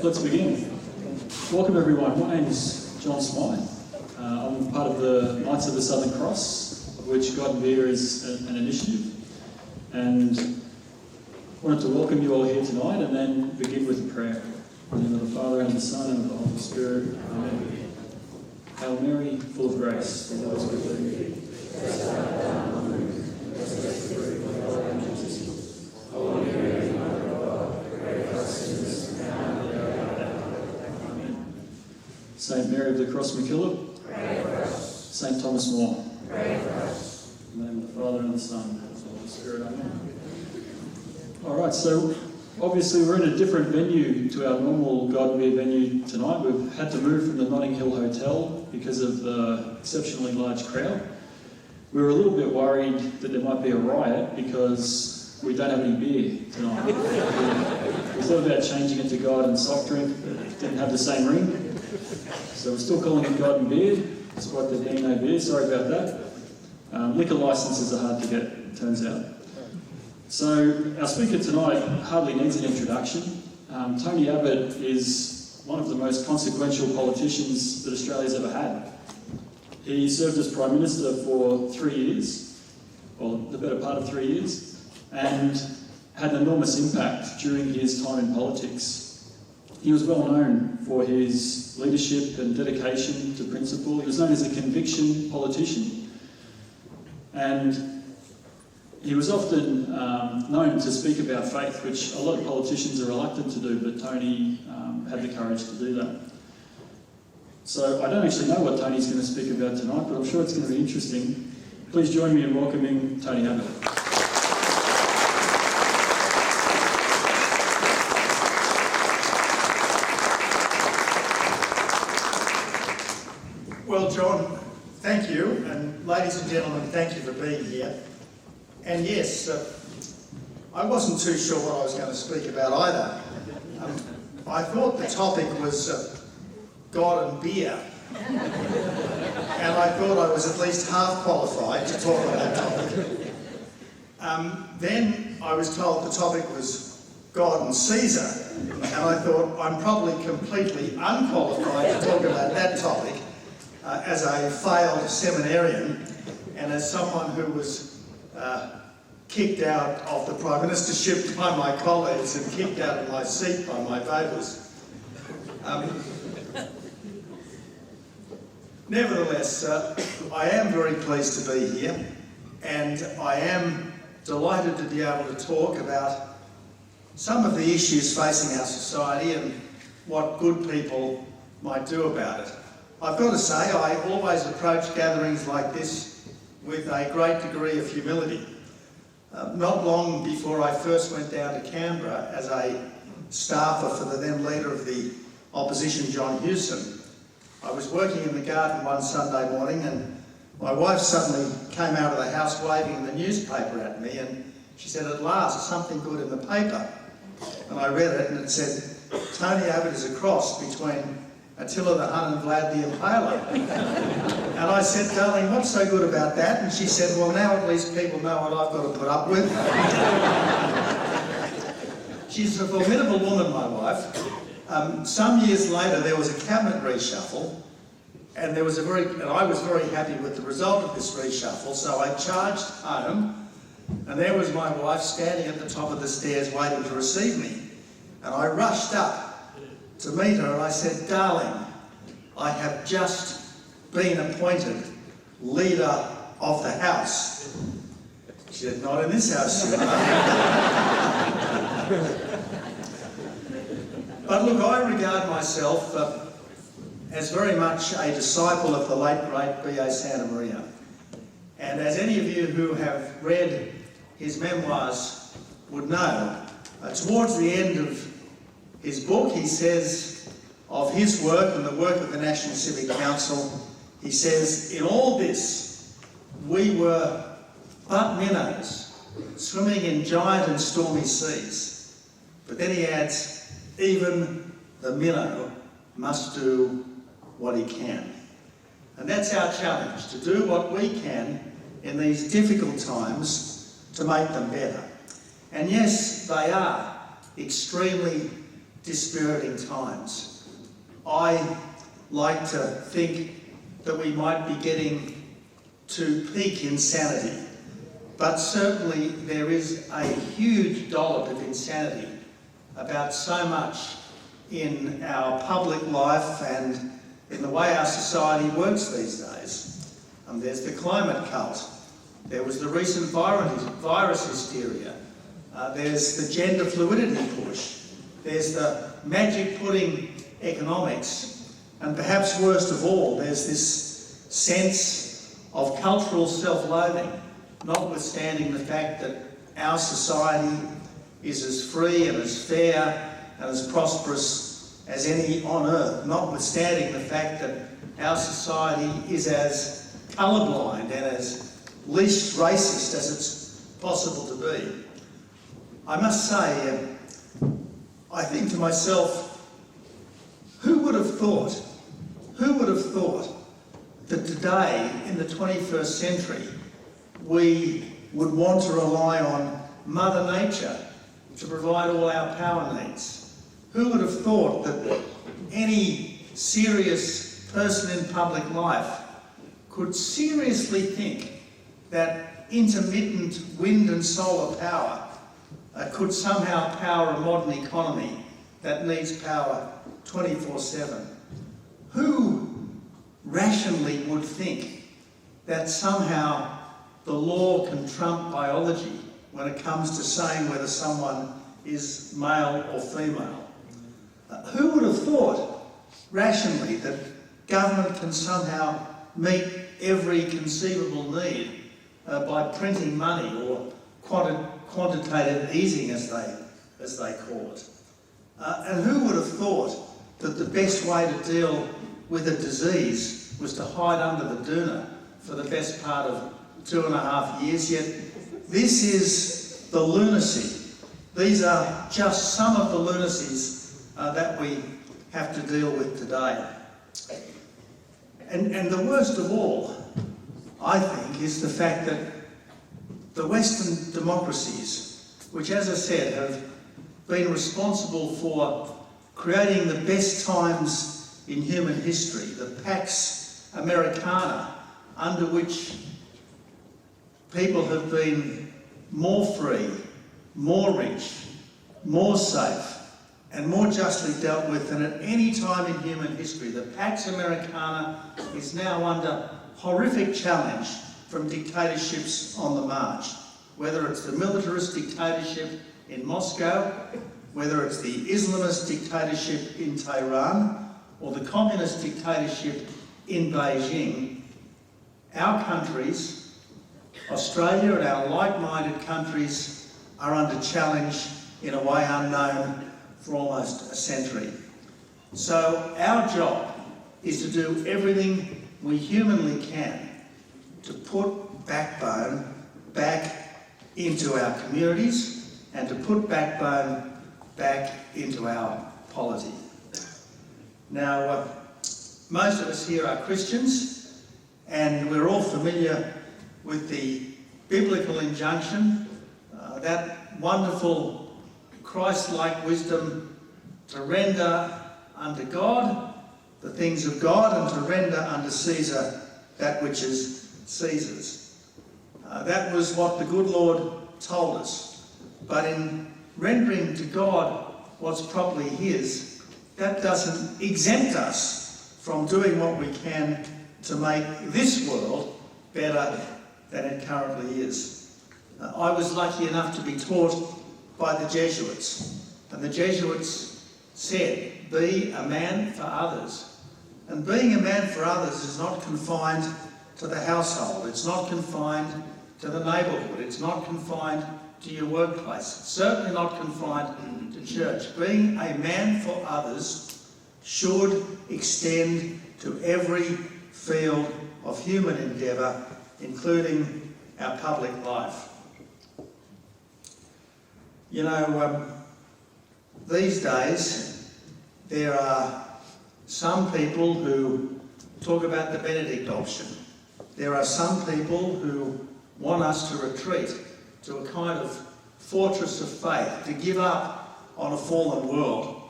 Let's begin. Welcome everyone. My name is John Smythe. I'm part of the Knights of the Southern Cross, of which Goenbe is an initiative. And I wanted to welcome you all here tonight and then begin with a prayer. In the name of the Father and of the Son and of the Holy Spirit. Amen. Hail Mary, full of grace, the Lord is with thee. Saint Mary of the Cross McKillop, pray for us. Saint Thomas More, pray for us. In the name of the Father and the Son and of the Holy Spirit. Amen. All right, so obviously we're in a different venue to our normal Goenbe venue tonight. We've had to move from the Notting Hill Hotel because of the exceptionally large crowd. We were a little bit worried that there might be a riot because we don't have any beer tonight. We thought about changing it to God and soft drink, but it didn't have the same ring. So we're still calling it God and Beer, despite there being no beer. Sorry about that. Liquor licenses are hard to get, it turns out. So our speaker tonight hardly needs an introduction. Tony Abbott is one of the most consequential politicians that Australia's ever had. He served as Prime Minister for 3 years, well, the better part of 3 years, and had an enormous impact during his time in politics. He was well known for his leadership and dedication to principle. He was known as a conviction politician. And he was often known to speak about faith, which a lot of politicians are reluctant to do, but Tony had the courage to do that. So I don't actually know what Tony's going to speak about tonight, but I'm sure it's going to be interesting. Please join me in welcoming Tony Abbott. Well, John, thank you, and ladies and gentlemen, thank you for being here. And yes, I wasn't too sure what I was going to speak about either. I thought the topic was God and beer, and I thought I was at least half qualified to talk about that topic. Then I was told the topic was God and Caesar, and I thought I'm probably completely unqualified to talk about that topic. As a failed seminarian and as someone who was kicked out of the Prime Ministership by my colleagues and kicked out of my seat by my voters. Nevertheless, I am very pleased to be here, and I am delighted to be able to talk about some of the issues facing our society and what good people might do about it. I've got to say, I always approach gatherings like this with a great degree of humility. Not long before I first went down to Canberra as a staffer for the then leader of the opposition, John Hewson, I was working in the garden one Sunday morning and my wife suddenly came out of the house waving the newspaper at me, and she said, "At last, something good in the paper." And I read it and it said, "Tony Abbott is a cross between Attila the Hun and Vlad the Impaler." And I said, "Darling, what's so good about that?" And she said, "Well, now at least people know what I've got to put up with." She's a formidable woman, my wife. Some years later, there was a cabinet reshuffle, and I was very happy with the result of this reshuffle, so I charged home, and there was my wife standing at the top of the stairs waiting to receive me. And I rushed up to meet her and I said, "Darling, I have just been appointed leader of the house." She said, "Not in this house, you are." But look, I regard myself as very much a disciple of the late, great B.A. Santa Maria. And as any of you who have read his memoirs would know, towards the end of his book, he says of his work and the work of the National Civic Council, he says, "In all this, we were but minnows, swimming in giant and stormy seas." But then he adds, "Even the minnow must do what he can." And that's our challenge, to do what we can in these difficult times to make them better. And yes, they are extremely dispiriting times. I like to think that we might be getting to peak insanity, but certainly there is a huge dollop of insanity about so much in our public life and in the way our society works these days. There's the climate cult. There was the recent virus hysteria. There's the gender fluidity push. There's the magic pudding economics. And perhaps worst of all, there's this sense of cultural self-loathing, notwithstanding the fact that our society is as free and as fair and as prosperous as any on earth, notwithstanding the fact that our society is as colourblind and as least racist as it's possible to be. I must say, I think to myself, who would have thought that today, in the 21st century, we would want to rely on Mother Nature to provide all our power needs? Who would have thought that any serious person in public life could seriously think that intermittent wind and solar power could somehow power a modern economy that needs power 24/7? Who rationally would think that somehow the law can trump biology when it comes to saying whether someone is male or female? Who would have thought rationally that government can somehow meet every conceivable need by printing money or quantitative easing, as they call it? And who would have thought that the best way to deal with a disease was to hide under the doona for the best part of 2.5 years? Yet this is the lunacy. These are just some of the lunacies that we have to deal with today. And the worst of all, I think, is the fact that the Western democracies, which, as I said, have been responsible for creating the best times in human history, the Pax Americana, under which people have been more free, more rich, more safe, and more justly dealt with than at any time in human history. The Pax Americana is now under horrific challenge from dictatorships on the march, whether it's the militarist dictatorship in Moscow, whether it's the Islamist dictatorship in Tehran, or the communist dictatorship in Beijing. Our countries, Australia and our like-minded countries, are under challenge in a way unknown for almost a century. So our job is to do everything we humanly can to put backbone back into our communities and to put backbone back into our polity. Now, most of us here are Christians, and we're all familiar with the biblical injunction, that wonderful Christ-like wisdom to render unto God the things of God and to render unto Caesar that which is Caesar's. That was what the good Lord told us. But in rendering to God what's properly his, that doesn't exempt us from doing what we can to make this world better than it currently is. I was lucky enough to be taught by the Jesuits, and the Jesuits said, be a man for others. And being a man for others is not confined to the household, it's not confined to the neighbourhood, it's not confined to your workplace, it's certainly not confined to church. Being a man for others should extend to every field of human endeavour, including our public life. You know, these days there are some people who talk about the Benedict Option. There are some people who want us to retreat to a kind of fortress of faith, to give up on a fallen world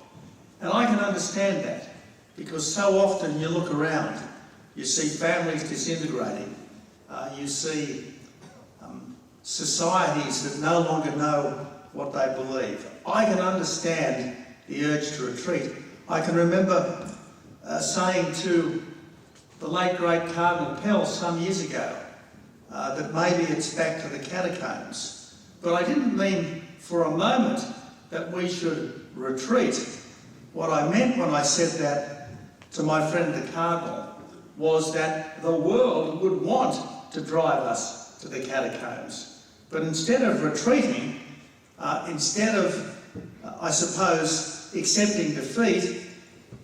And I can understand that, because so often you look around, you see families disintegrating, you see societies that no longer know what they believe. I can understand the urge to retreat. I can remember saying to the late great Cardinal Pell some years ago that maybe it's back to the catacombs. But I didn't mean for a moment that we should retreat. What I meant when I said that to my friend the Cardinal was that the world would want to drive us to the catacombs. But instead of retreating, instead of, I suppose, accepting defeat,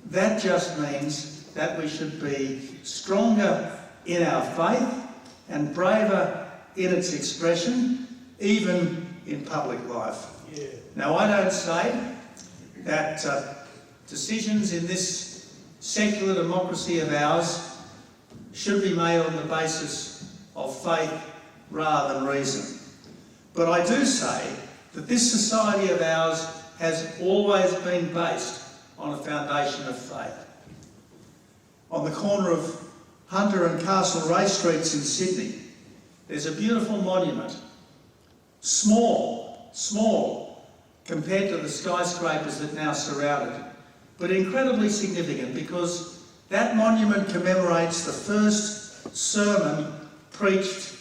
that just means that we should be stronger in our faith and braver in its expression, even in public life. Yeah. Now, I don't say that decisions in this secular democracy of ours should be made on the basis of faith rather than reason. But I do say that this society of ours has always been based on a foundation of faith. On the corner of Hunter and Castlereagh Streets in Sydney, there's a beautiful monument. Small, compared to the skyscrapers that now surround it, but incredibly significant because that monument commemorates the first sermon preached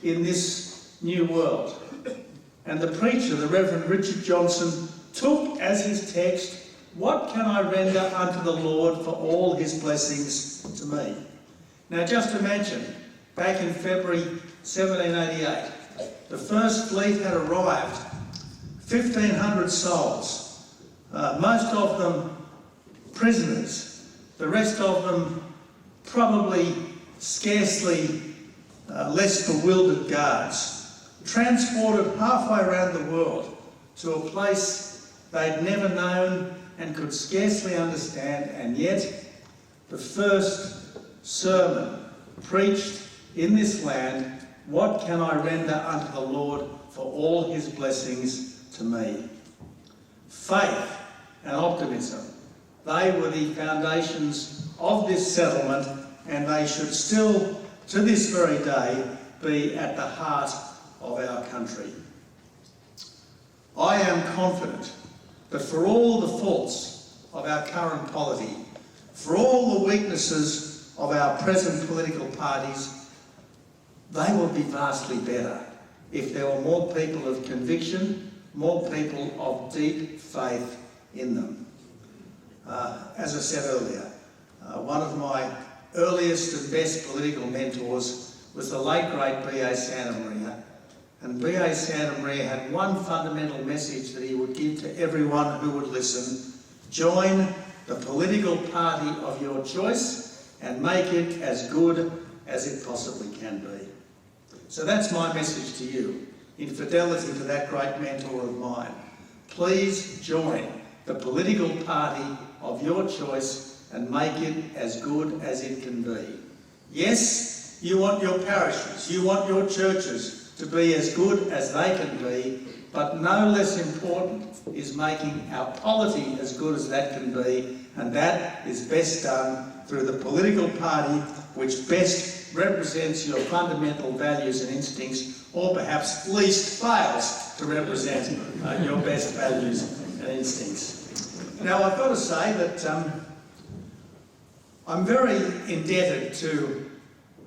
in this new world. And the preacher, the Reverend Richard Johnson, took as his text, "What can I render unto the Lord for all his blessings to me?" Now just imagine, back in February 1788, the first fleet had arrived, 1,500 souls, most of them prisoners, the rest of them probably scarcely less bewildered guards, transported halfway around the world to a place they'd never known and could scarcely understand, and yet the first sermon preached in this land, "What can I render unto the Lord for all his blessings to me?" Faith and optimism, they were the foundations of this settlement, and they should still, to this very day, be at the heart of our country. I am confident that for all the faults of our current polity, for all the weaknesses of our present political parties, they will be vastly better if there were more people of conviction, more people of deep faith in them. As I said earlier, one of my earliest and best political mentors was the late great B.A. Santa Maria. And B.A. Santa Maria had one fundamental message that he would give to everyone who would listen: join the political party of your choice and make it as good as it possibly can be. So that's my message to you, in fidelity to that great mentor of mine. Please join the political party of your choice and make it as good as it can be. Yes, you want your parishes, you want your churches to be as good as they can be, but no less important is making our polity as good as that can be, and that is best done through the political party which best represents your fundamental values and instincts, or perhaps least fails to represent your best values and instincts. Now, I've got to say that I'm very indebted to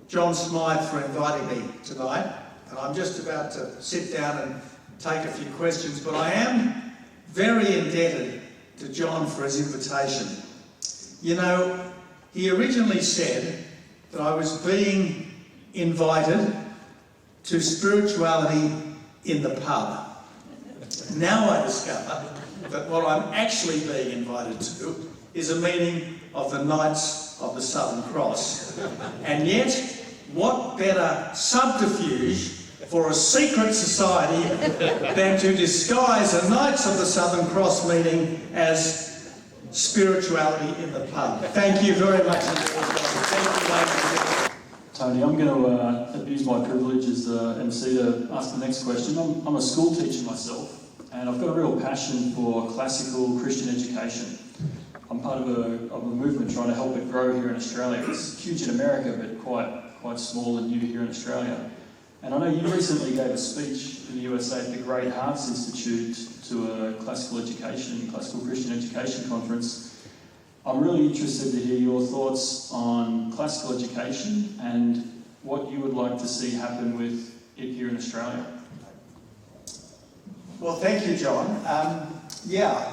John Smythe for inviting me tonight, and I'm just about to sit down and take a few questions, but I am very indebted to John for his invitation. You know, he originally said that I was being invited to spirituality in the pub. Now I discover that what I'm actually being invited to is a meeting of the Knights of the Southern Cross. And yet, what better subterfuge for a secret society than to disguise a Knights of the Southern Cross meeting as spirituality in the pub. Thank you very much. Tony, I'm going to abuse my privilege as the MC to ask the next question. I'm a school teacher myself, and I've got a real passion for classical Christian education. I'm part of a movement trying to help it grow here in Australia. It's huge in America, but quite small and new here in Australia. And I know you recently gave a speech in the USA at the Great Hearts Institute to a classical Christian education conference. I'm really interested to hear your thoughts on classical education and what you would like to see happen with it here in Australia. Well, thank you, John.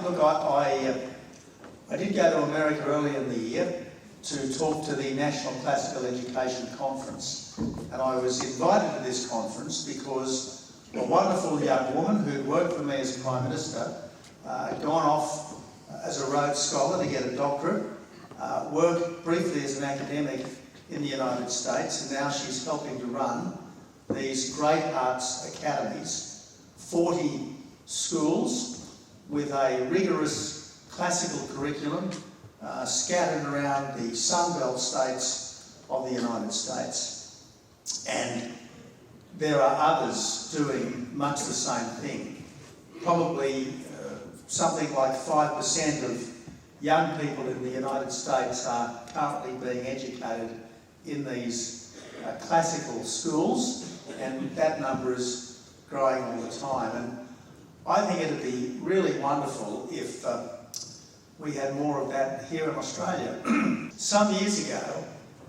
Look, I did go to America early in the year to talk to the National Classical Education Conference, and I was invited to this conference because a wonderful young woman who'd worked for me as Prime Minister, gone off as a Rhodes Scholar to get a doctorate, worked briefly as an academic in the United States, and now she's helping to run these great arts academies, 40 schools with a rigorous classical curriculum scattered around the Sunbelt states of the United States. And there are others doing much the same thing. Probably something like 5% of young people in the United States are currently being educated in these classical schools, and that number is growing all the time. And I think it'd be really wonderful if we had more of that here in Australia. Some years ago,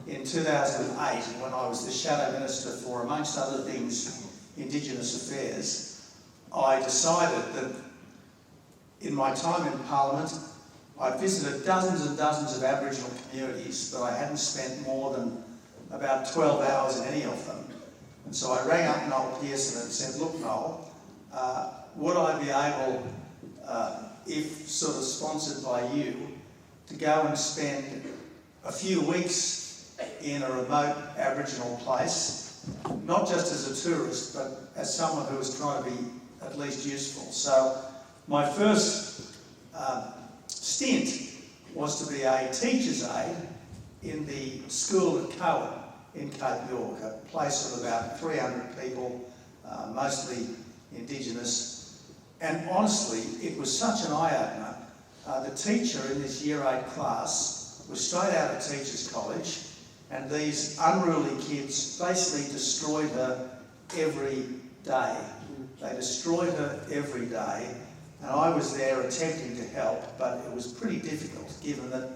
in 2008, when I was the Shadow Minister for, amongst other things, Indigenous Affairs, I decided that in my time in Parliament, I visited dozens and dozens of Aboriginal communities, but I hadn't spent more than about 12 hours in any of them. And so I rang up Noel Pearson and said, look, Noel, would I be able, if sort of sponsored by you, to go and spend a few weeks in a remote Aboriginal place, not just as a tourist, but as someone who was trying to be at least useful. So my first stint was to be a teacher's aide in the school at Cowan in Cape York, a place of about 300 people, mostly Indigenous. And honestly, it was such an eye-opener. The teacher in this Year 8 class was straight out of Teachers College, and these unruly kids basically destroyed her every day. They destroyed her every day, and I was there attempting to help, but it was pretty difficult given that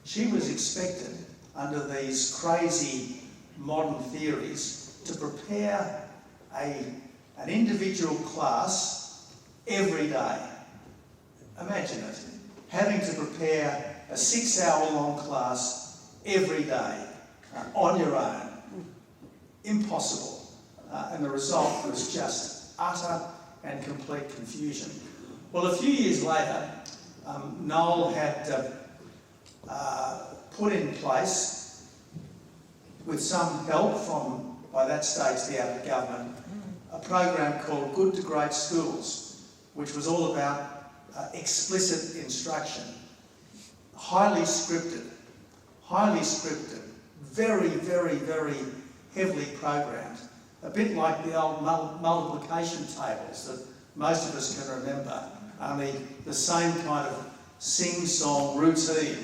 she was expected, under these crazy modern theories, to prepare an individual class every day. Imagine it, having to prepare a 6-hour-long class every day on your own. Impossible. And the result was just utter and complete confusion. Well, a few years later, Noel had put in place, with some help from, by that stage, the Abbott government, a program called Good to Great Schools, which was all about explicit instruction, highly scripted, very, very, very heavily programmed, a bit like the old multiplication tables that most of us can remember, only the same kind of sing-song routine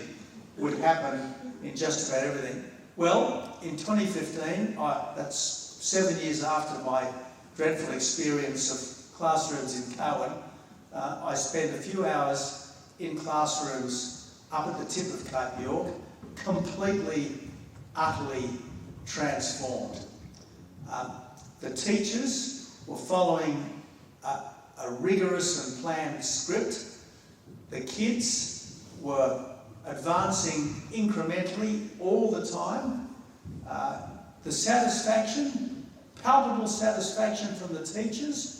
would happen in just about everything. Well, in 2015, that's 7 years after my dreadful experience of classrooms in Cowan, I spent a few hours in classrooms up at the tip of Cape York, completely, utterly transformed. The teachers were following a rigorous and planned script. The kids were advancing incrementally all the time. The satisfaction, palpable satisfaction from the teachers,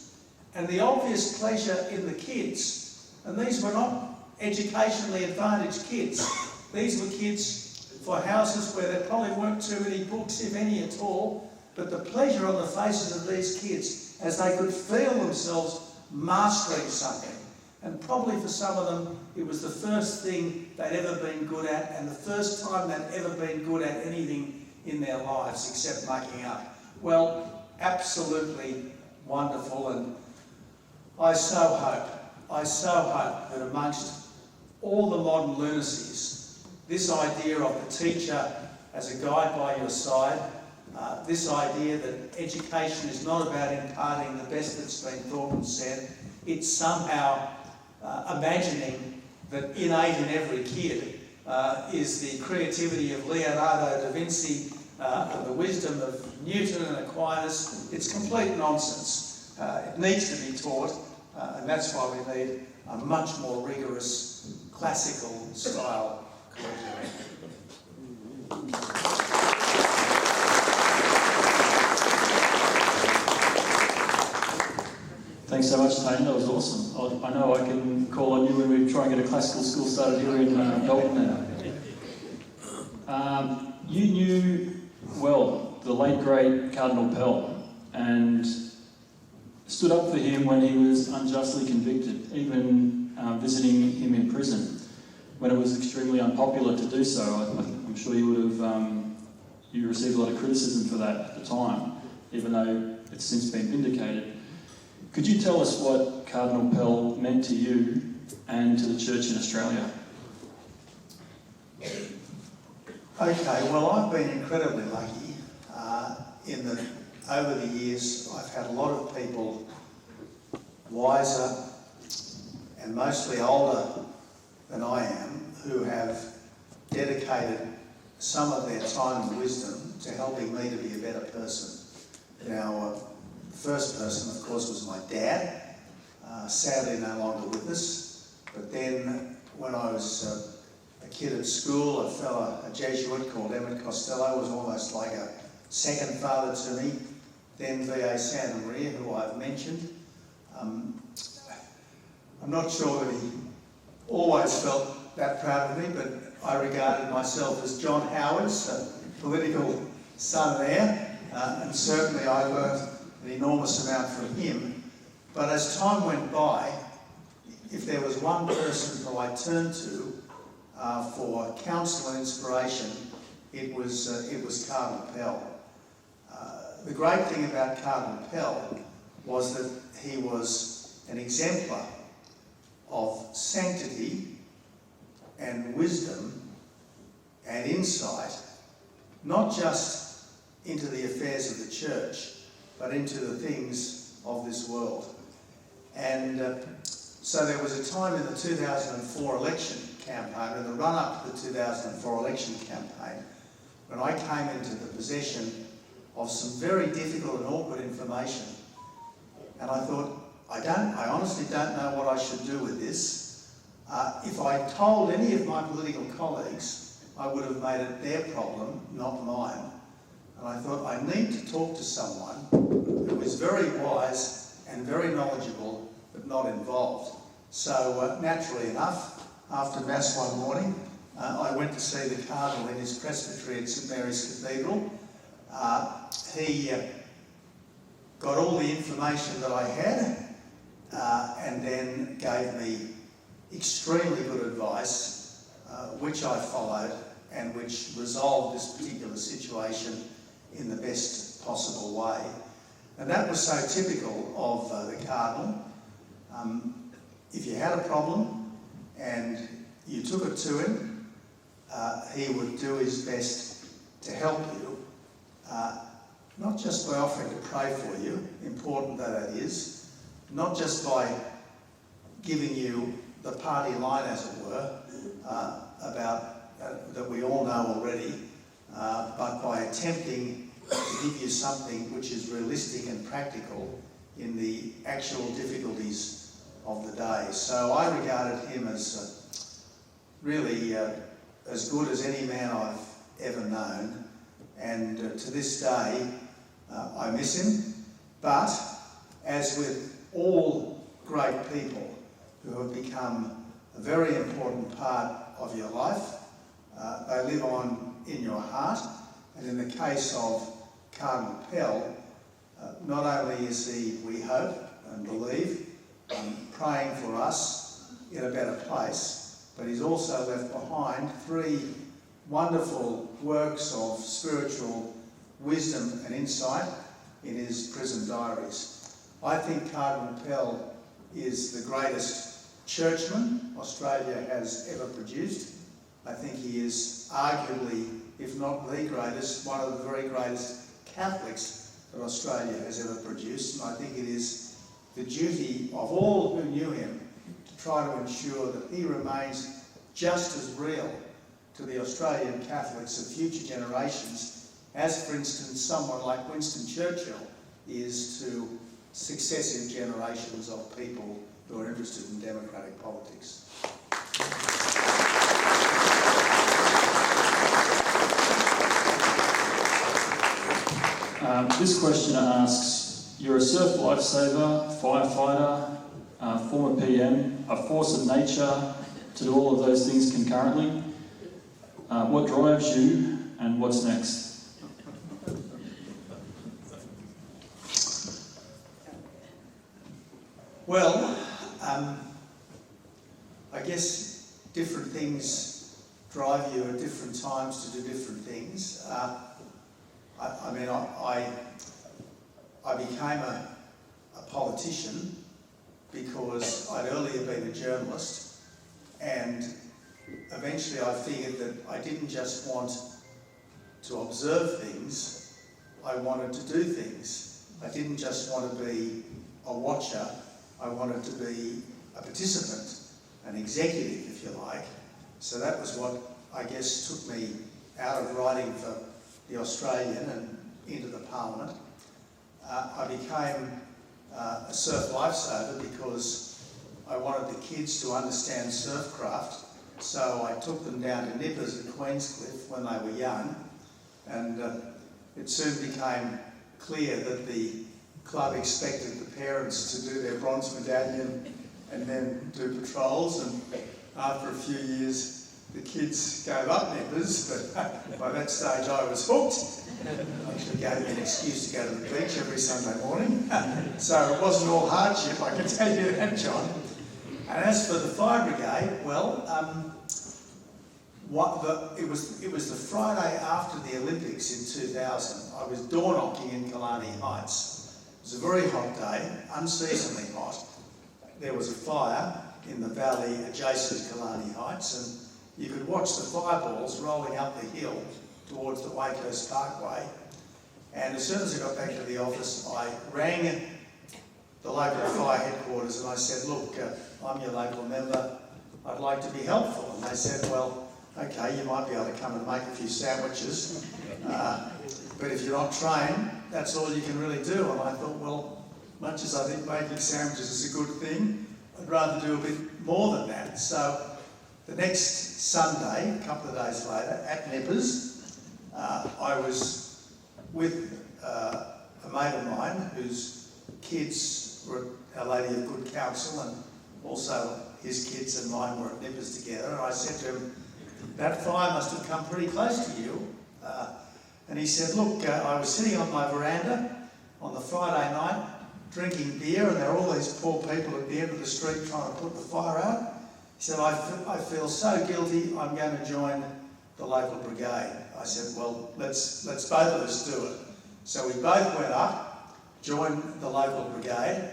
and the obvious pleasure in the kids. And these were not educationally advantaged kids. These were kids for houses where there probably weren't too many books, if any at all, but the pleasure on the faces of these kids as they could feel themselves mastering something. And probably for some of them, it was the first thing they'd ever been good at, and the first time they'd ever been good at anything in their lives except making up. Well, absolutely wonderful, and I so hope that amongst all the modern lunacies, this idea of the teacher as a guide by your side, this idea that education is not about imparting the best that's been thought and said, it's somehow imagining that innate in every kid is the creativity of Leonardo da Vinci and the wisdom of Newton and Aquinas. It's complete nonsense. It needs to be taught, and that's why we need a much more rigorous classical style curriculum. Thanks so much, Tony. That was awesome. I know I can call on you when we try and get a classical school started here in Melbourne now. You knew, well, the late, great Cardinal Pell and stood up for him when he was unjustly convicted, even visiting him in prison when it was extremely unpopular to do so. I'm sure you would have you received a lot of criticism for that at the time, even though it's since been vindicated. Could you tell us what Cardinal Pell meant to you and to the Church in Australia? Okay, well, I've been incredibly lucky in that over the years I've had a lot of people wiser and mostly older than I am who have dedicated some of their time and wisdom to helping me to be a better person. Now, the first person, of course, was my dad, sadly no longer with us. But then, when I was a kid at school, a Jesuit called Emmett Costello was almost like a second father to me. Then V.A. Santa Maria, who I've mentioned. I'm not sure that he always felt that proud of me, but I regarded myself as John Howard's political son and heir, and certainly I learned an enormous amount from him. But as time went by, if there was one person who I turned to for counsel and inspiration, it was Cardinal Pell. The great thing about Cardinal Pell was that he was an exemplar of sanctity and wisdom and insight, not just into the affairs of the church, but into the things of this world. And so there was a time in the 2004 election campaign, in the run-up to the 2004 election campaign, when I came into the possession of some very difficult and awkward information. And I thought, I honestly don't know what I should do with this. If I told any of my political colleagues, I would have made it their problem, not mine. And I thought, I need to talk to someone who is very wise and very knowledgeable, but not involved. So naturally enough, after Mass one morning, I went to see the Cardinal in his presbytery at St Mary's Cathedral. He got all the information that I had and then gave me extremely good advice, which I followed and which resolved this particular situation in the best possible way. And that was so typical of the Cardinal. If you had a problem and you took it to him, he would do his best to help you, not just by offering to pray for you, important though that is, not just by giving you the party line, as it were, about that we all know already, but by attempting to give you something which is realistic and practical in the actual difficulties of the day. So I regarded him as really as good as any man I've ever known, and to this day I miss him. But as with all great people who have become a very important part of your life, they live on in your heart. And in the case of Cardinal Pell, not only is he, we hope and believe, praying for us in a better place, but he's also left behind 3 wonderful works of spiritual wisdom and insight in his prison diaries. I think Cardinal Pell is the greatest churchman Australia has ever produced. I think he is arguably, if not the greatest, one of the very greatest Catholics that Australia has ever produced, and I think it is the duty of all who knew him to try to ensure that he remains just as real to the Australian Catholics of future generations as, for instance, someone like Winston Churchill is to successive generations of people who are interested in democratic politics. This questioner asks, you're a surf lifesaver, firefighter, former PM, a force of nature to do all of those things concurrently. What drives you and what's next? Well, I guess different things drive you at different times to do different things. I became a politician because I'd earlier been a journalist, and eventually I figured that I didn't just want to observe things, I wanted to do things. I didn't just want to be a watcher, I wanted to be a participant, an executive if you like. So that was what I guess took me out of writing for the Australian and into the Parliament. I became a surf lifesaver because I wanted the kids to understand surfcraft, so I took them down to Nippers at Queenscliff when they were young, and it soon became clear that the club expected the parents to do their bronze medallion and then do patrols, and after a few years the kids gave up Nippers, but by that stage I was hooked. Actually gave me an excuse to go to the beach every Sunday morning. So it wasn't all hardship, I can tell you that, John. And as for the fire brigade, well, it was the Friday after the Olympics in 2000. I was door knocking in Killarney Heights. It was a very hot day, unseasonably hot. There was a fire in the valley adjacent to Killarney Heights, and you could watch the fireballs rolling up the hill towards the Wakehurst Parkway. And as soon as I got back to the office, I rang the local fire headquarters and I said, look, I'm your local member, I'd like to be helpful. And they said, well, okay, you might be able to come and make a few sandwiches, but if you're not trained, that's all you can really do. And I thought, well, much as I think making sandwiches is a good thing, I'd rather do a bit more than that. So the next Sunday, a couple of days later, at Nippers, I was with a mate of mine whose kids were a Lady of Good Counsel, and also his kids and mine were at Nippers together. And I said to him, that fire must have come pretty close to you. And he said, look, I was sitting on my veranda on the Friday night drinking beer, and there were all these poor people at the end of the street trying to put the fire out. He said, I feel so guilty, I'm going to join the local brigade. I said, well, let's both of us do it. So we both went up, joined the local brigade.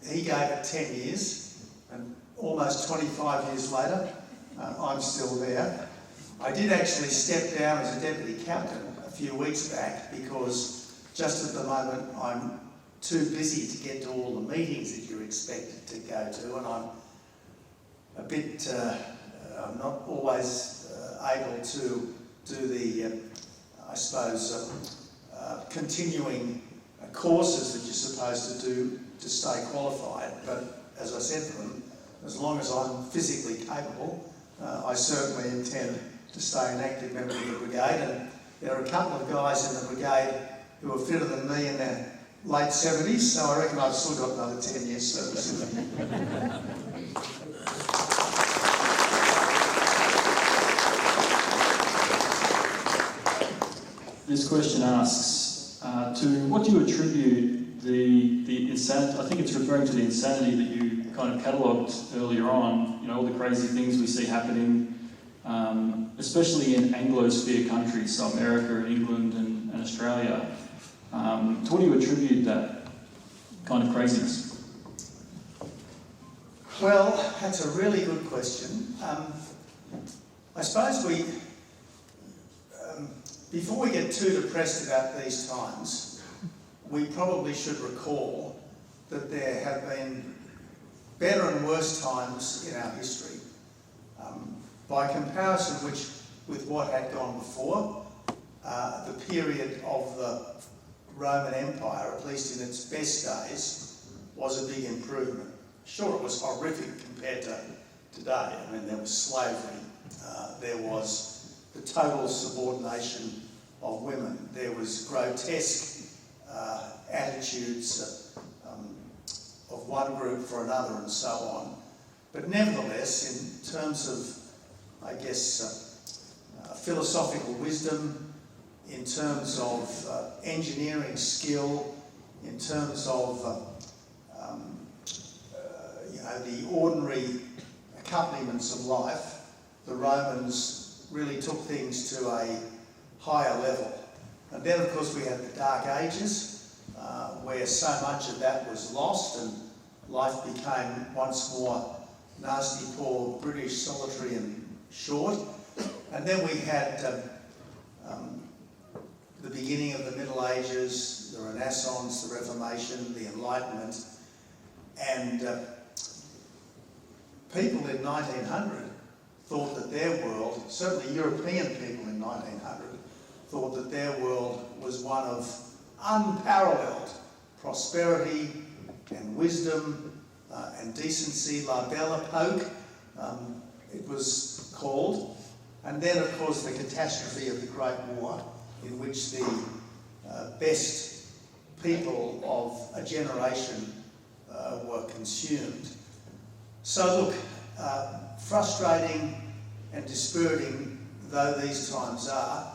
He gave it 10 years, and almost 25 years later, I'm still there. I did actually step down as a deputy captain a few weeks back because just at the moment I'm too busy to get to all the meetings that you're expected to go to, and I'm a bit, I'm not always able to do the, I suppose, continuing courses that you're supposed to do to stay qualified. But as I said to them, as long as I'm physically capable, I certainly intend to stay an active member of the brigade. And there are a couple of guys in the brigade who are fitter than me in their late 70s, so I reckon I've still got another 10 years service in me. This question asks, to what do you attribute the insanity? I think it's referring to the insanity that you kind of catalogued earlier on, you know, all the crazy things we see happening, especially in Anglosphere countries, so America, England and Australia. To what do you attribute that kind of craziness? Well, that's a really good question. I suppose before we get too depressed about these times, we probably should recall that there have been better and worse times in our history. By comparison with what had gone before, the period of the Roman Empire, at least in its best days, was a big improvement. Sure, it was horrific compared to today. I mean, there was slavery, there was the total subordination of women, there was grotesque attitudes of one group for another and so on. But nevertheless, in terms of, I guess, philosophical wisdom, in terms of engineering skill, in terms of the ordinary accompaniments of life, the Romans really took things to a higher level. And then, of course, we had the Dark Ages, where so much of that was lost and life became once more nasty, poor, British, solitary and short. And then we had the beginning of the Middle Ages, the Renaissance, the Reformation, the Enlightenment, and people in 1900 thought that their world, certainly European people in 1900, thought that their world was one of unparalleled prosperity and wisdom and decency, la belle époque, it was called. And then, of course, the catastrophe of the Great War, in which the best people of a generation were consumed. So look, frustrating and dispiriting though these times are,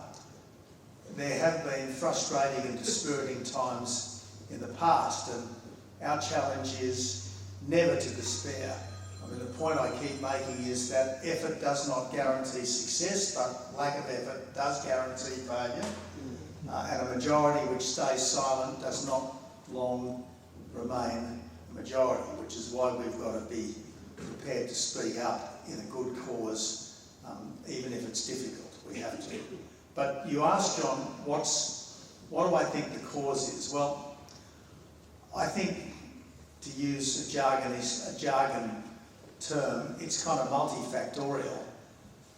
there have been frustrating and dispiriting times in the past, and our challenge is never to despair. I mean, the point I keep making is that effort does not guarantee success, but lack of effort does guarantee failure. And a majority which stays silent does not long remain a majority, which is why we've got to be prepared to speak up in a good cause, even if it's difficult. We have to. But you asked, John, what do I think the cause is? Well, I think, to use a jargon term, it's kind of multifactorial.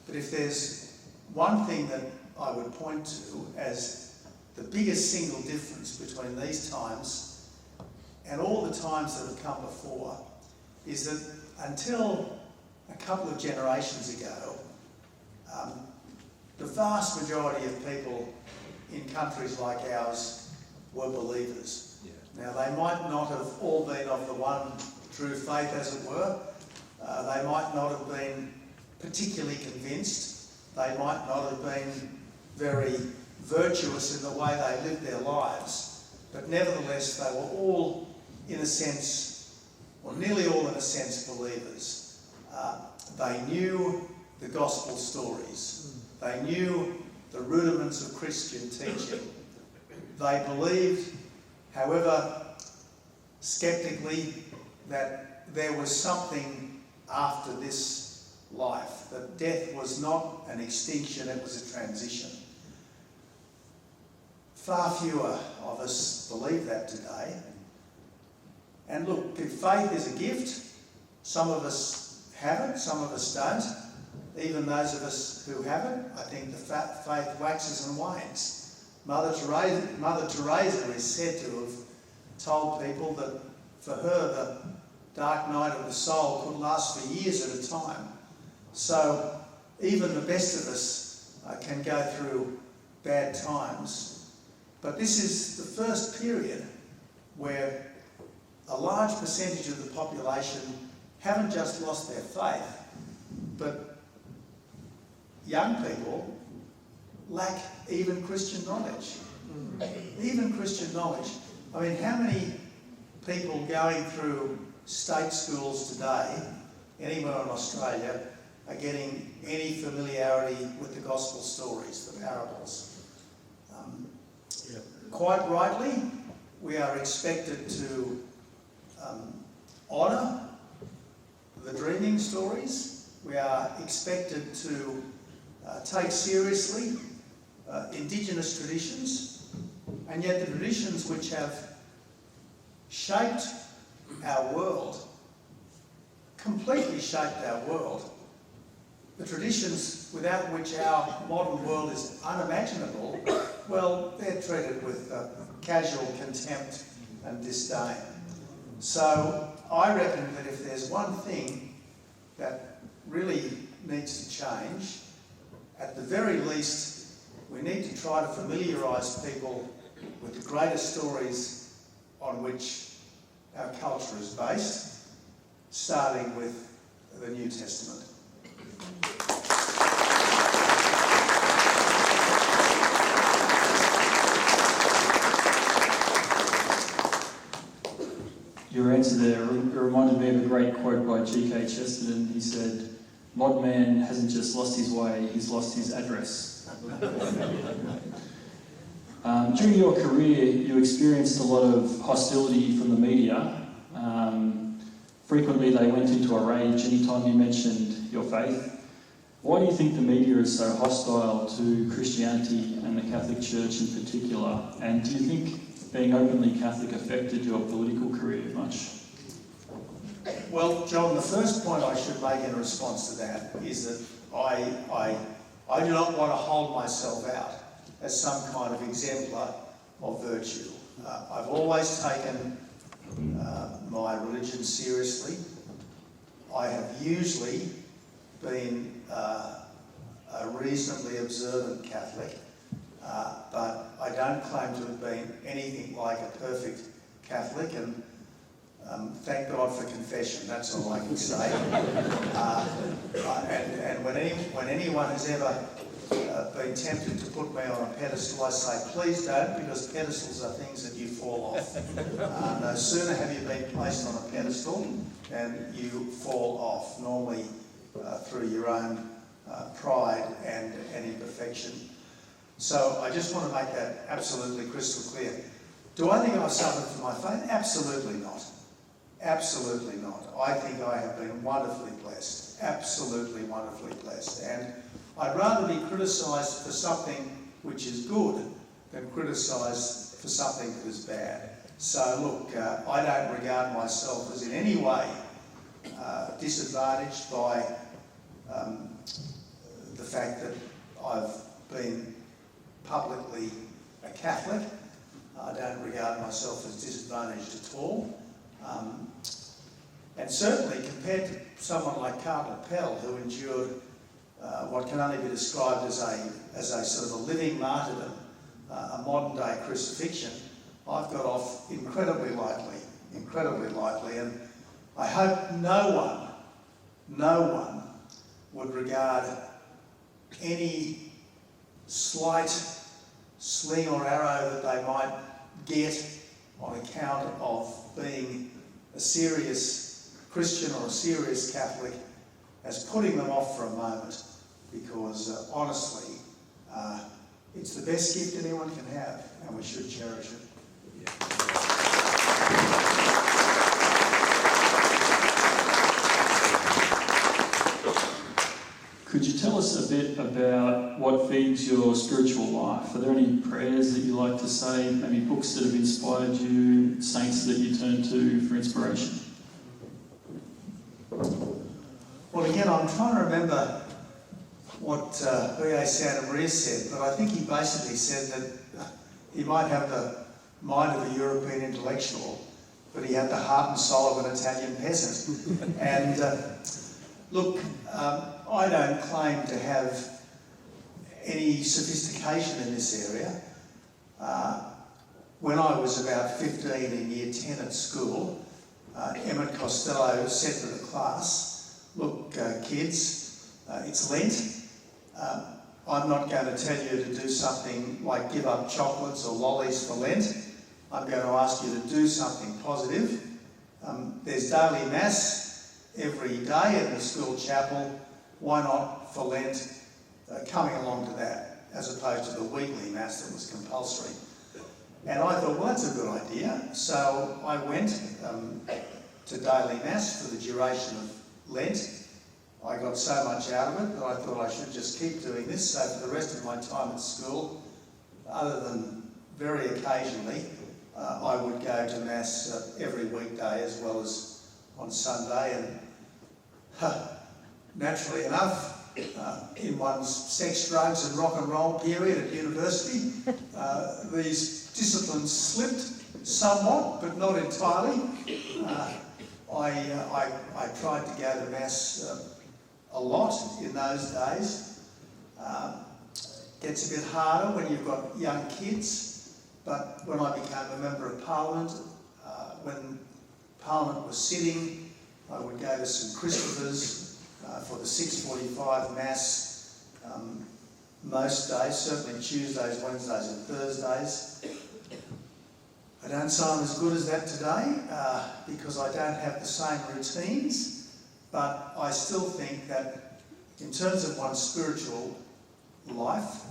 But if there's one thing that I would point to as the biggest single difference between these times and all the times that have come before, is that until a couple of generations ago, the vast majority of people in countries like ours were believers. Yeah. Now, they might not have all been of the one true faith, as it were. They might not have been particularly convinced. They might not have been very virtuous in the way they lived their lives. But nevertheless, they were all, in a sense, or nearly all in a sense, believers. They knew the gospel stories. They knew the rudiments of Christian teaching. They believed, however sceptically, that there was something after this life, that death was not an extinction, it was a transition. Far fewer of us believe that today. And look, if faith is a gift, some of us have it, some of us don't. Even those of us who have it, I think the faith waxes and wanes. Mother Teresa is said to have told people that for her the dark night of the soul could last for years at a time. So even the best of us can go through bad times. But this is the first period where a large percentage of the population haven't just lost their faith, but young people lack even Christian knowledge. Even Christian knowledge. I mean, how many people going through state schools today, anywhere in Australia, are getting any familiarity with the gospel stories, the parables? Quite rightly, we are expected to honour the dreaming stories. We are expected to take seriously Indigenous traditions, and yet the traditions which have shaped our world, completely shaped our world, the traditions without which our modern world is unimaginable, well, they're treated with casual contempt and disdain. So I reckon that if there's one thing that really needs to change, at the very least, we need to try to familiarise people with the greatest stories on which our culture is based, starting with the New Testament. Your answer there reminded me of a great quote by G.K. Chesterton. He said, "Modern man hasn't just lost his way, he's lost his address." During your career, you experienced a lot of hostility from the media. Frequently, they went into a rage anytime you mentioned your faith. Why do you think the media is so hostile to Christianity and the Catholic Church in particular? And do you think being openly Catholic affected your political career much? Well, John, the first point I should make in response to that is that I do not want to hold myself out as some kind of exemplar of virtue. I've always taken my religion seriously. I have usually been a reasonably observant Catholic, but I don't claim to have been anything like a perfect Catholic, and thank God for confession, that's all I can say. And when anyone has ever been tempted to put me on a pedestal, I say, please don't, because pedestals are things that you fall off. No sooner have you been placed on a pedestal than you fall off, normally through your own pride and imperfection. So I just want to make that absolutely crystal clear. Do I think I've suffered for my faith? Absolutely not. Absolutely not. I think I have been wonderfully blessed, absolutely wonderfully blessed. And I'd rather be criticised for something which is good than criticised for something that is bad. So look, I don't regard myself as in any way disadvantaged by the fact that I've been publicly a Catholic. I don't regard myself as disadvantaged at all. And certainly compared to someone like Cardinal Pell, who endured what can only be described as a sort of a living martyrdom, a modern day crucifixion, I've got off incredibly lightly, and I hope no one would regard any slight sling or arrow that they might get on account of being a serious Christian or a serious Catholic as putting them off for a moment, because honestly, it's the best gift anyone can have, and we should cherish it. Could you tell us a bit about what feeds your spiritual life? Are there any prayers that you like to say, maybe books that have inspired you, saints that you turn to for inspiration? Well, again, I'm trying to remember what B.A. Santa Maria said, but I think he basically said that he might have the mind of a European intellectual, but he had the heart and soul of an Italian peasant. And look, I don't claim to have any sophistication in this area. When I was about 15 in year 10 at school, Emmett Costello said to the class, look, kids, it's Lent. I'm not going to tell you to do something like give up chocolates or lollies for Lent. I'm going to ask you to do something positive. There's daily mass every day in the school chapel. Why not, for Lent, coming along to that, as opposed to the weekly mass that was compulsory? And I thought, well, that's a good idea. So I went to daily mass for the duration of Lent. I got so much out of it that I thought I should just keep doing this. So for the rest of my time at school, other than very occasionally, I would go to Mass every weekday as well as on Sunday. And naturally enough, in one's sex, drugs and rock and roll period at university, these disciplines slipped somewhat, but not entirely. I tried to go to Mass a lot in those days. Gets a bit harder when you've got young kids, but when I became a Member of Parliament, when Parliament was sitting, I would go to St Christopher's for the 6:45 Mass most days, certainly Tuesdays, Wednesdays and Thursdays. I don't sound as good as that today because I don't have the same routines, but I still think that in terms of one's spiritual life,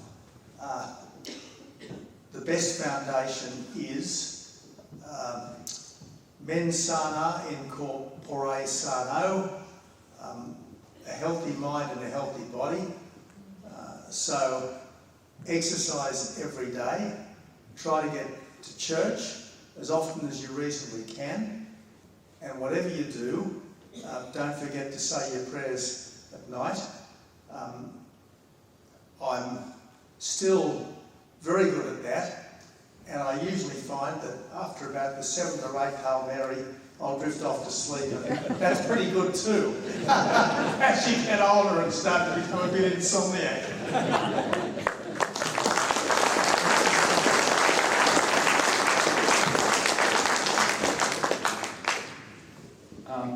the best foundation is mens sana in corpore sano, a healthy mind and a healthy body. So exercise every day, try to get to church as often as you reasonably can, and whatever you do, don't forget to say your prayers at night. I'm still very good at that, and I usually find that after about the 7th or 8th Hail Mary, I'll drift off to sleep. That's pretty good too. As you get older and start to become a bit insomniac.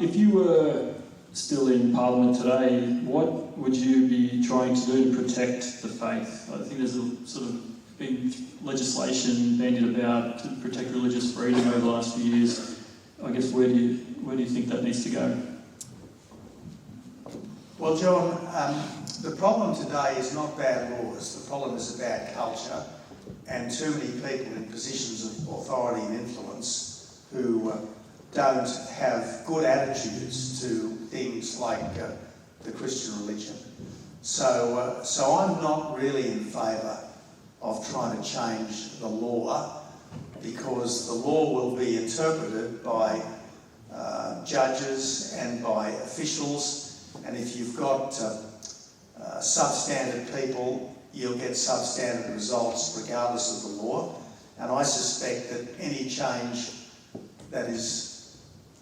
If you were still in Parliament today, what would you be trying to do to protect the faith? I think there's a sort of big legislation bandied about to protect religious freedom over the last few years. I guess where do you think that needs to go? Well, John, the problem today is not bad laws. The problem is a bad culture and too many people in positions of authority and influence who don't have good attitudes to things like the Christian religion. So I'm not really in favour of trying to change the law, because the law will be interpreted by judges and by officials, and if you've got substandard people, you'll get substandard results regardless of the law. And I suspect that any change that is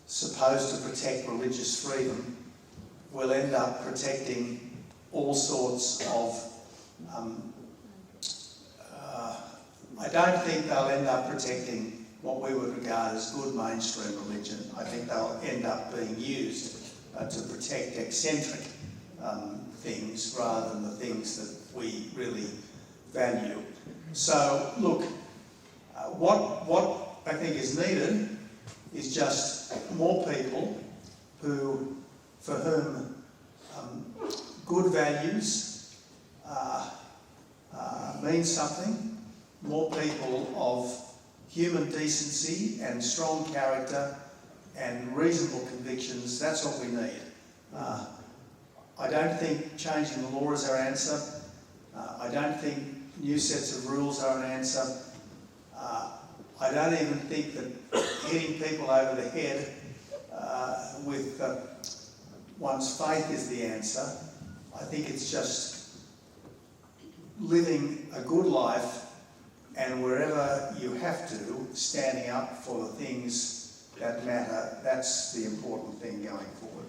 supposed to protect religious freedom will end up protecting all sorts of I don't think they'll end up protecting what we would regard as good mainstream religion. I think they'll end up being used to protect eccentric things rather than the things that we really value. So, look, what I think is needed is just more people for whom good values mean something, more people of human decency and strong character and reasonable convictions. That's what we need. I don't think changing the law is our answer. I don't think new sets of rules are an answer. I don't even think that hitting people over the head with one's faith is the answer. I think it's just living a good life, and wherever you have to, standing up for the things that matter. That's the important thing going forward.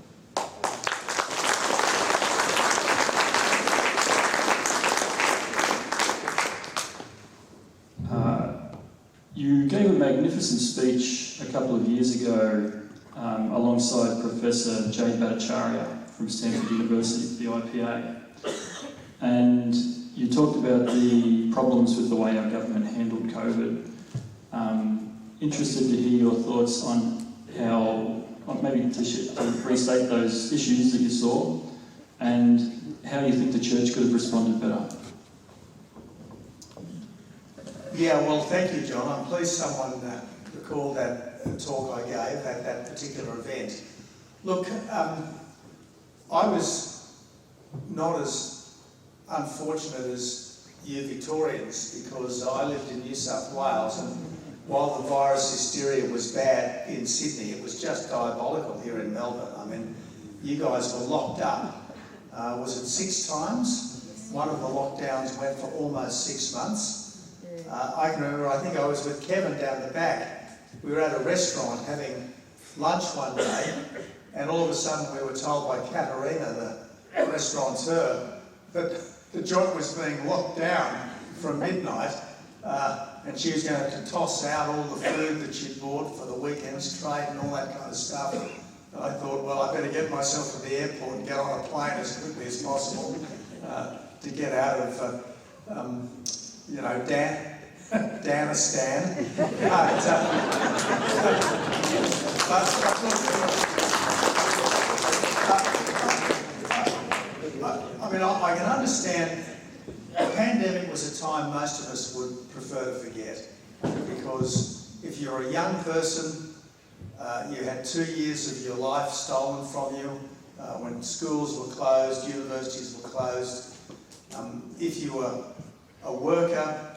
You gave a magnificent speech a couple of years ago alongside Professor Jay Bhattacharya from Stanford University, the IPA, and you talked about the problems with the way our government handled COVID. Interested to hear your thoughts on how, maybe to restate those issues that you saw, and how you think the church could have responded better. Yeah, well, thank you, John. I'm pleased someone recalled that talk I gave at that particular event. Look, I was not as unfortunate as you Victorians, because I lived in New South Wales, and while the virus hysteria was bad in Sydney, it was just diabolical here in Melbourne. I mean, you guys were locked up. Was it 6 times? One of the lockdowns went for almost 6 months. I can remember, I think I was with Kevin down the back. We were at a restaurant having lunch one day, and all of a sudden we were told by Katerina, the restaurateur, that the joint was being locked down from midnight, and she was going to toss out all the food that she'd bought for the weekend's trade and all that kind of stuff. And I thought, well, I better get myself to the airport and get on a plane as quickly as possible to get out of, Danistan. I can understand the pandemic was a time most of us would prefer to forget, because if you're a young person, you had 2 years of your life stolen from you when schools were closed, universities were closed. If you were a worker,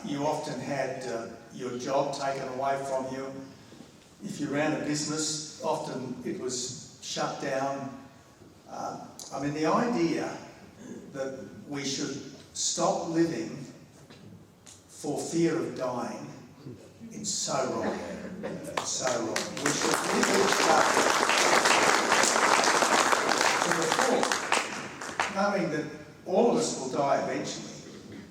you often had your job taken away from you. If you ran a business, often it was shut down. The idea that we should stop living for fear of dying is so wrong. It's so wrong. We should live each day to the full, knowing that all of us will die eventually.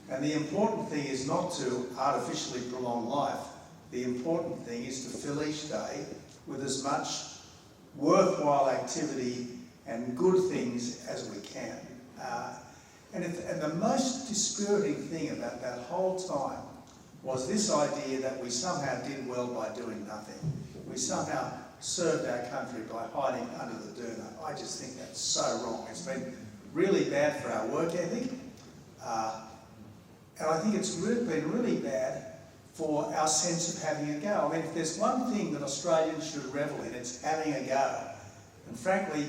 And the important thing is not to artificially prolong life. The important thing is to fill each day with as much worthwhile activity and good things as we can. And the most dispiriting thing about that whole time was this idea that we somehow did well by doing nothing. We somehow served our country by hiding under the doona. I just think that's so wrong. It's been really bad for our work ethic, and I think it's been really bad for our sense of having a go. I mean, if there's one thing that Australians should revel in, it's having a go. And frankly,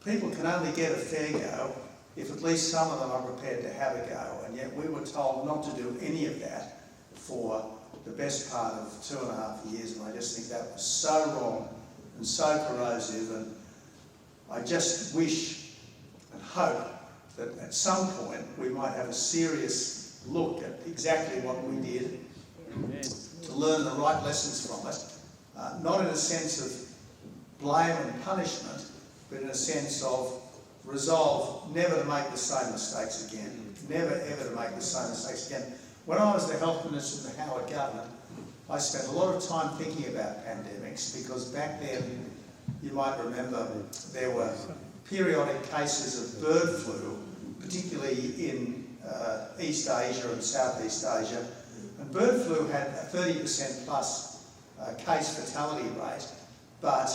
people can only get a fair go if at least some of them are prepared to have a go. And yet we were told not to do any of that for the best part of 2.5 years, and I just think that was so wrong and so corrosive. And I just wish and hope that at some point we might have a serious look at exactly what we did, to learn the right lessons from it, not in a sense of blame and punishment, but in a sense of resolve never to make the same mistakes again, never ever to make the same mistakes again. When I was the health minister in the Howard government, I spent a lot of time thinking about pandemics, because back then, you might remember, there were periodic cases of bird flu, particularly in East Asia and Southeast Asia. And bird flu had a 30% plus case fatality rate, but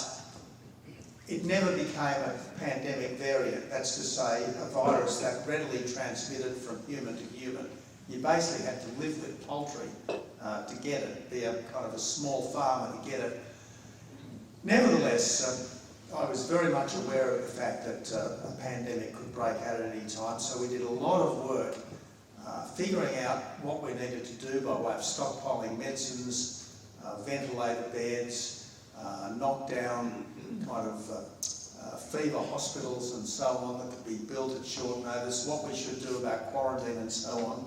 it never became a pandemic variant. That's to say, a virus that readily transmitted from human to human. You basically had to live with poultry to get it, be a kind of a small farmer to get it. Nevertheless, I was very much aware of the fact that a pandemic could break out at any time, so we did a lot of work figuring out what we needed to do by way of stockpiling medicines, ventilator beds, knock down kind of fever hospitals and so on that could be built at short notice, what we should do about quarantine and so on.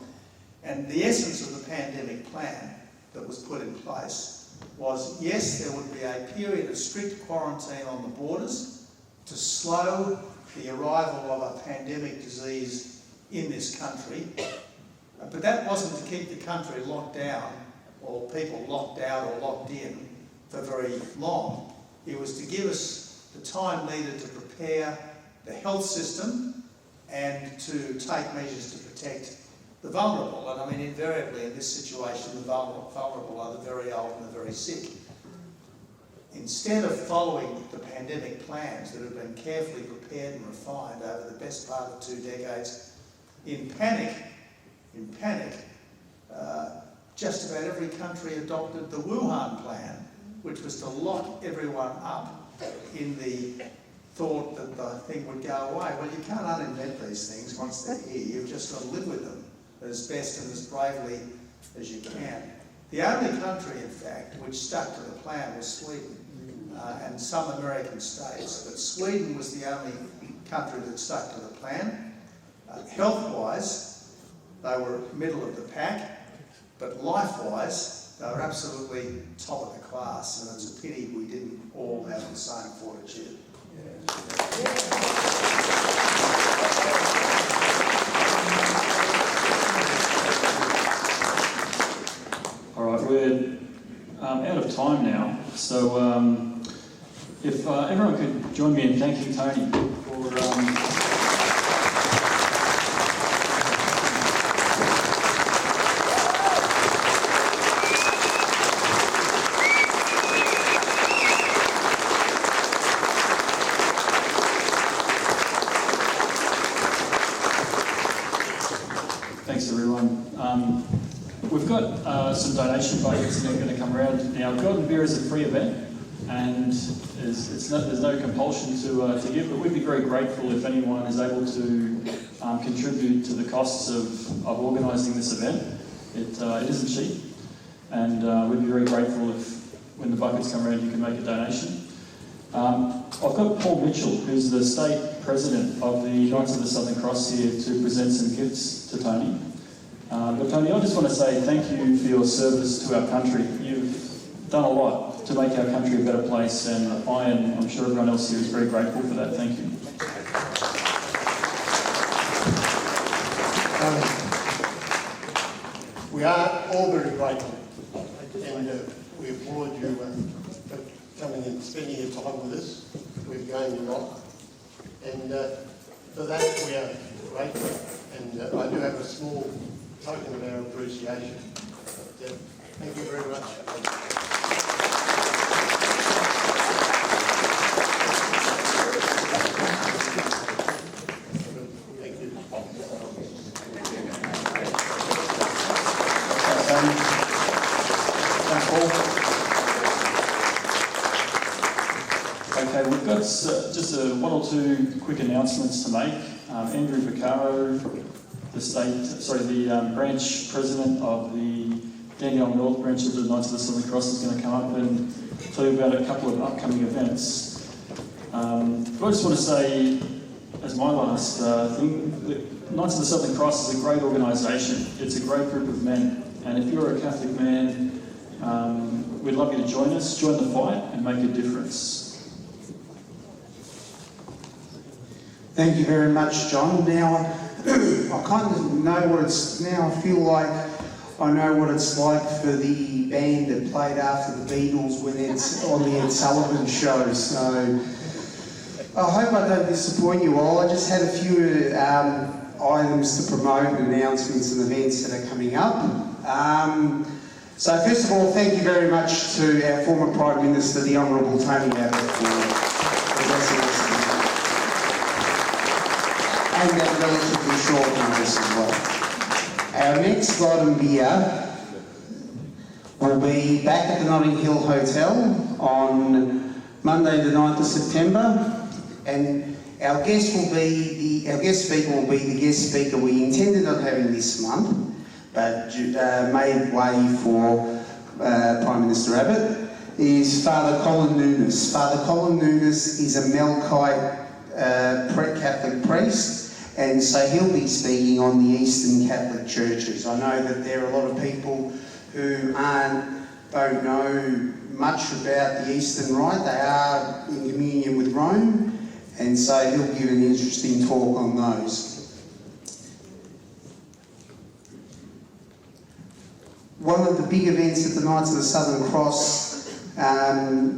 And the essence of the pandemic plan that was put in place was, yes, there would be a period of strict quarantine on the borders to slow the arrival of a pandemic disease in this country, but that wasn't to keep the country locked down or people locked out or locked in for very long. It was to give us the time needed to prepare the health system and to take measures to protect the vulnerable. And I mean, invariably in this situation, the vulnerable are the very old and the very sick. Instead of following the pandemic plans that have been carefully prepared and refined over the best part of 2 decades, in panic, just about every country adopted the Wuhan plan, which was to lock everyone up in the thought that the thing would go away. Well, you can't uninvent these things once they're here. You've just got to live with them as best and as bravely as you can. The only country, in fact, which stuck to the plan was Sweden and some American states, but Sweden was the only country that stuck to the plan. Health-wise, they were middle of the pack, but life-wise, they were absolutely top of the class, and it's a pity we didn't all have the same fortitude. All right, we're out of time now, so if everyone could join me in thanking Tony for thanks everyone. We've got some donation buckets that are going to come around. Now, Goenbe is a free event, and there's no compulsion to give, but we'd be very grateful if anyone is able to contribute to the costs of organising this event. It isn't cheap, and we'd be very grateful if, when the buckets come around, you can make a donation. I've got Paul Mitchell, who's the state president of the Knights of the Southern Cross, here to present some gifts to Tony. But Tony, I just want to say thank you for your service to our country. You've done a lot to make our country a better place, and I and I'm sure everyone else here is very grateful for that. Thank you. We are all very grateful, and we applaud you for coming and spending your time with us. We've gained a lot, and for that we are grateful, and I do have a small token of our appreciation. But, thank you very much. Thank you. Thanks, Paul. Okay, we've got just one or two quick announcements to make. Andrew Vaccaro, the branch president of the Dandenong North branch of the Knights of the Southern Cross, is going to come up and tell you about a couple of upcoming events. But I just want to say, as my last thing, the Knights of the Southern Cross is a great organisation. It's a great group of men, and if you're a Catholic man, we'd love you to join us, join the fight, and make a difference. Thank you very much, John. Now, I kind of know what it's now. I feel like I know what it's like for the band that played after the Beatles when it's on the Ed Sullivan show. So I hope I don't disappoint you all. I just had a few items to promote, announcements and events that are coming up. So first of all, thank you very much to our former Prime Minister, the Honourable Tony Abbott, for blessing us. And at relatively short notice as well. Our next item here will be back at the Notting Hill Hotel on Monday the 9th of September, and our guest speaker will be the guest speaker we intended on having this month, but made way for Prime Minister Abbott, is Father Colin Nunes. Father Colin Nunes is a Melkite Catholic priest, and so he'll be speaking on the Eastern Catholic churches. I know that there are a lot of people who don't know much about the Eastern Rite. They are in communion with Rome, and so he'll give an interesting talk on those. One of the big events that the Knights of the Southern Cross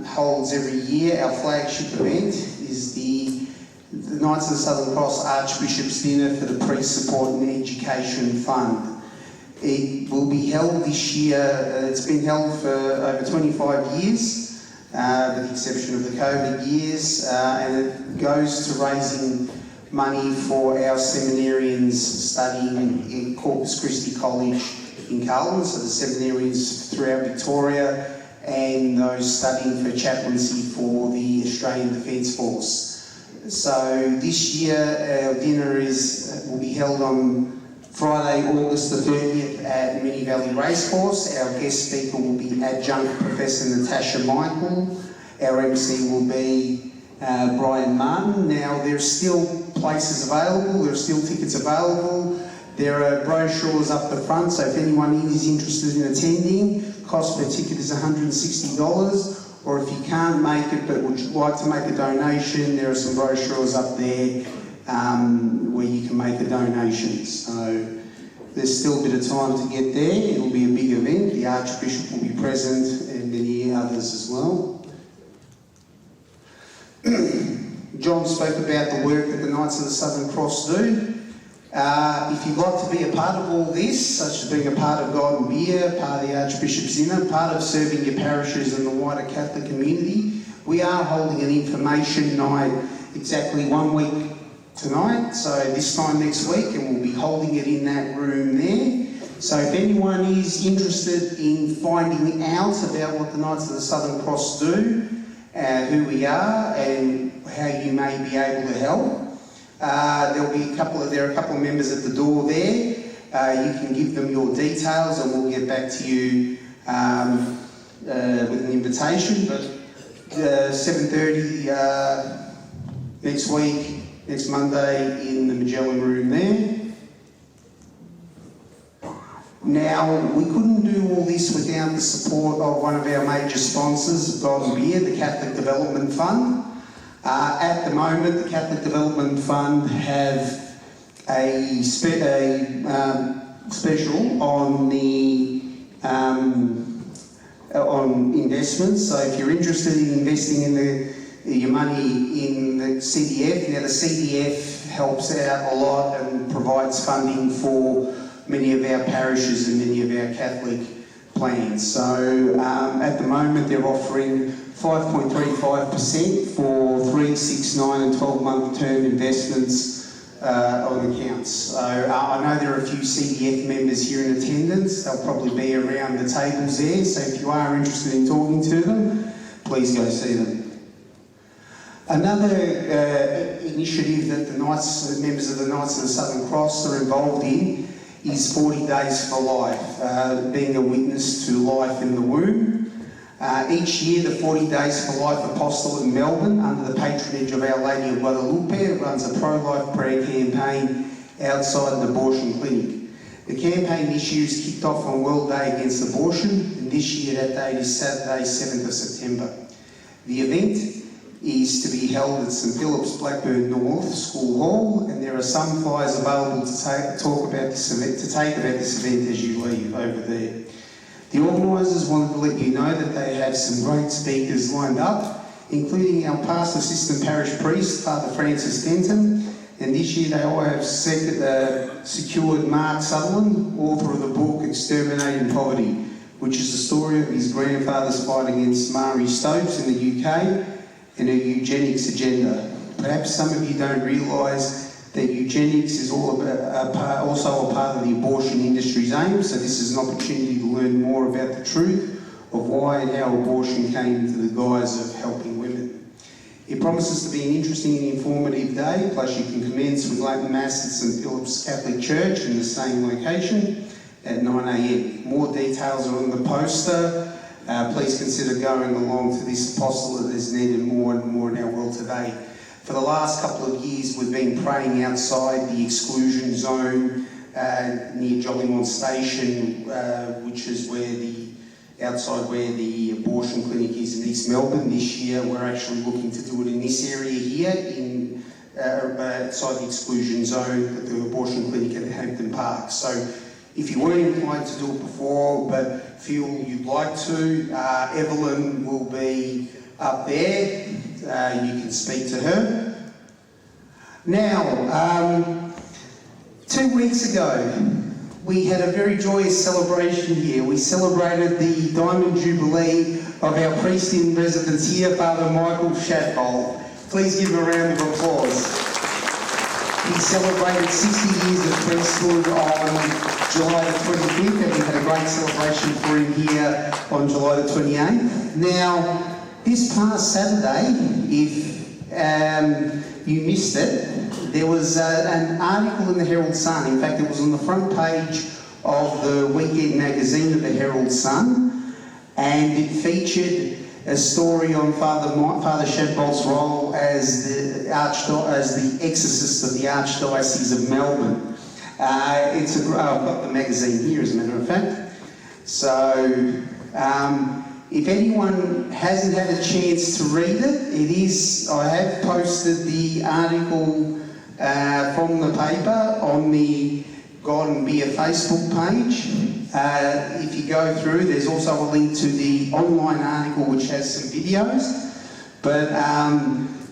holds every year, our flagship event, is the Knights of the Southern Cross Archbishops Dinner for the Priest Support and Education Fund. It will be held this year. It's been held for over 25 years, with the exception of the COVID years, and it goes to raising money for our seminarians studying in Corpus Christi College in Carlton, so the seminarians throughout Victoria, and those studying for chaplaincy for the Australian Defence Force. So this year our dinner will be held on Friday, August the 30th at Mini Valley Racecourse. Our guest speaker will be Adjunct Professor Natasha Michael. Our MC will be Brian Martin. Now there's still places available, there are still tickets available. There are brochures up the front, so if anyone is interested in attending, cost per ticket is $160, or if you can't make it but would like to make a donation, there are some brochures up there where you can make a donation. So there's still a bit of time to get there. It'll be a big event. The Archbishop will be present and many others as well. John spoke about the work that the Knights of the Southern Cross do. If you'd like to be a part of all this, such as being a part of Goenbe, part of the Archbishop's Dinner, part of serving your parishes and the wider Catholic community, we are holding an information night exactly 1 week tonight, so this time next week, and we'll be holding it in that room there. So if anyone is interested in finding out about what the Knights of the Southern Cross do, who we are and how you may be able to help, there are a couple of members at the door there. You can give them your details and we'll get back to you with an invitation. But 7:30 next week, next Monday in the Magellan room there. Now, we couldn't do all this without the support of one of our major sponsors, Goenbe, the Catholic Development Fund. At the moment, the Catholic Development Fund have a special on the on investments. So if you're interested in investing in your money in the CDF, now the CDF helps out a lot and provides funding for many of our parishes and many of our Catholic plans. So at the moment they're offering 5.35% for 3, 6, 9 and 12-month term investments on accounts. So I know there are a few CDF members here in attendance. They'll probably be around the tables there. So if you are interested in talking to them, please go see them. Another initiative that the members of the Knights of the Southern Cross are involved in is 40 Days for Life, being a witness to life in the womb. Each year, the 40 Days for Life Apostolate in Melbourne, under the patronage of Our Lady of Guadalupe, runs a pro-life prayer campaign outside an abortion clinic. The campaign this year is kicked off on World Day Against Abortion, and this year that date is Saturday, 7th of September. The event is to be held at St Philip's Blackburn North School Hall, and there are some flyers available to take about this event as you leave over there. The organisers wanted to let you know that they have some great speakers lined up, including our past assistant parish priest, Father Francis Denton, and this year they all have secured Mark Sutherland, author of the book Exterminating Poverty, which is the story of his grandfather's fight against Marie Stopes in the UK and her eugenics agenda. Perhaps some of you don't realise that eugenics is also a part of the abortion industry's aim, so this is an opportunity to learn more about the truth of why and how abortion came into the guise of helping women. It promises to be an interesting and informative day, plus you can commence with late Mass at St Philip's Catholic Church in the same location at 9 AM. More details are on the poster. Please consider going along to this apostolate as needed more and more in our world today. For the last couple of years, we've been praying outside the exclusion zone near Jollymont Station, which is outside where the abortion clinic is in East Melbourne. This year, we're actually looking to do it in this area here, outside the exclusion zone at the abortion clinic at Hampton Park. So, if you weren't inclined to do it before, but feel you'd like to, Evelyn will be up there. You can speak to her. Now, 2 weeks ago, we had a very joyous celebration here. We celebrated the Diamond Jubilee of our priest in residence here, Father Michael Shadbolt. Please give him a round of applause. He celebrated 60 years of priesthood on July the 25th, and we had a great celebration for him here on July the 28th. Now, this past Saturday, if you missed it, there was an article in the Herald Sun. In fact, it was on the front page of the weekend magazine of the Herald Sun, and it featured a story on Father Shadbolt's role as the exorcist of the Archdiocese of Melbourne. I've got the magazine here, as a matter of fact. So, if anyone hasn't had a chance to read it, I have posted the article from the paper on the Goenbe Facebook page. If you go through, there's also a link to the online article which has some videos. But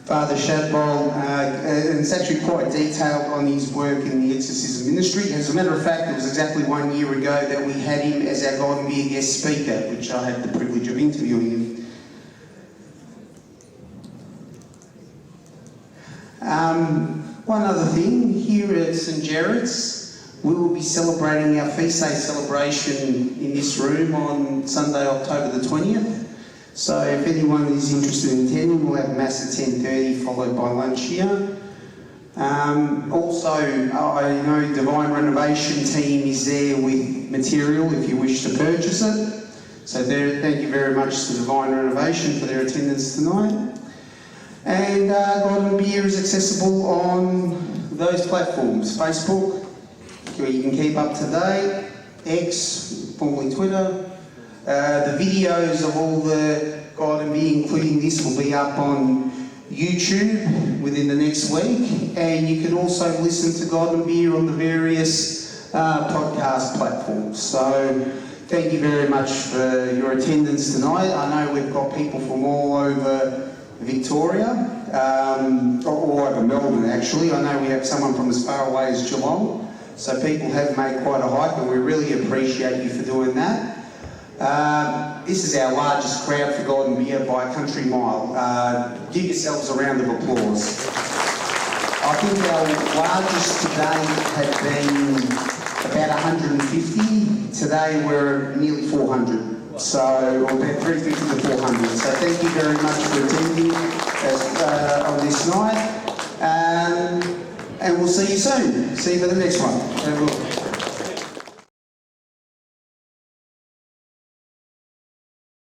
Father Shadbolt, and it's actually quite detailed on his work in the exorcism ministry. As a matter of fact, it was exactly 1 year ago that we had him as our Goenbe guest speaker, which I had the privilege of interviewing him. One other thing, here at St Gerard's, we will be celebrating our feast day celebration in this room on Sunday, October the 20th. So if anyone is interested in attending, we'll have Mass at 10:30 followed by lunch here. Also, I know Divine Renovation team is there with material if you wish to purchase it. So thank you very much to Divine Renovation for their attendance tonight. And Goenbe is accessible on those platforms: Facebook, where you can keep up to date, X, formerly Twitter. The videos of all the Goenbe, including this, will be up on YouTube within the next week, and you can also listen to Goenbe on the various podcast platforms. So thank you very much for your attendance tonight. I know we've got people from all over Victoria, all over Melbourne actually. I know we have someone from as far away as Geelong, so people have made quite a hike, and we really appreciate you for doing that. This is our largest crowd for Goenbe by a country mile. Give yourselves a round of applause. I think our largest today had been about 150. Today we're nearly 400. So, or about 350 to 400. So thank you very much for attending on this night. And we'll see you soon. See you for the next one.